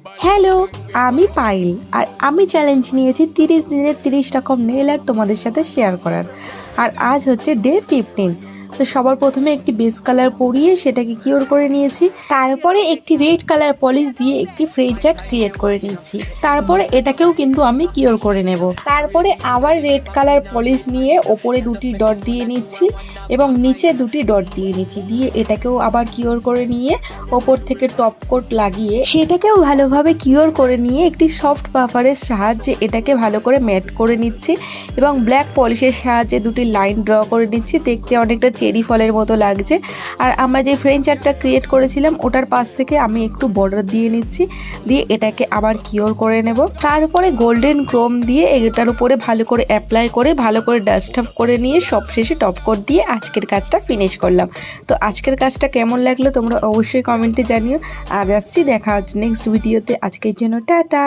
Hello, আমি পায়েল আর আমি challenge নিয়েছি 30 দিনের 30 রকম নেল আর্ট তোমাদের সাথে শেয়ার করার। আর আজ হচ্ছে ডে 15। তো সবার প্রথমে একটি বেস কালার পরিয়ে সেটাকে কিওর করে নিয়েছি। তারপরে একটি রেড কালার পলিশ দিয়ে একটি ফ্রেঞ্চ আর্ট ক্রিয়েট করে নিচ্ছি। তারপরে এটাকেও কিন্তু আমি কিওর করে নেব। তারপরে আবার রেড কালার পলিশ নিয়ে ওপরে দুটি ডট দিয়ে নিচ্ছি এবং নিচে দুটি ডট দিয়ে নিচ্ছি, দিয়ে এটাকেও আবার কিওর করে নিয়ে ওপর থেকে টপ কোট লাগিয়ে সেটাকেও ভালোভাবে কিওর করে নিয়ে একটি সফট বাফারের সাহায্যে এটাকে ভালো করে ম্যাট করে নিচ্ছি এবং ব্ল্যাক পলিশের সাহায্যে দুটি লাইন ড্র করে নিচ্ছি। দেখতে অনেকটা চেরি ফলের মতো লাগছে। আর আমরা যে ফ্রেঞ্চ আর্টটা ক্রিয়েট করেছিলাম ওটার পাশ থেকে আমি একটু বর্ডার দিয়ে নিচ্ছি, দিয়ে এটাকে আবার কিওর করে নেব। তারপরে গোল্ডেন ক্রোম দিয়ে এটার উপরে ভালো করে অ্যাপ্লাই করে ভালো করে ডাস্ট আপ করে নিয়ে সবশেষে টপ কোট দিয়ে আজকের কাজটা ফিনিশ করলাম। তো আজকের কাজটা কেমন লাগলো তোমরা অবশ্যই কমেন্টে জানিও। আজ আসছি, দেখা হচ্ছে নেক্সট ভিডিওতে। আজকের জন্য টাটা।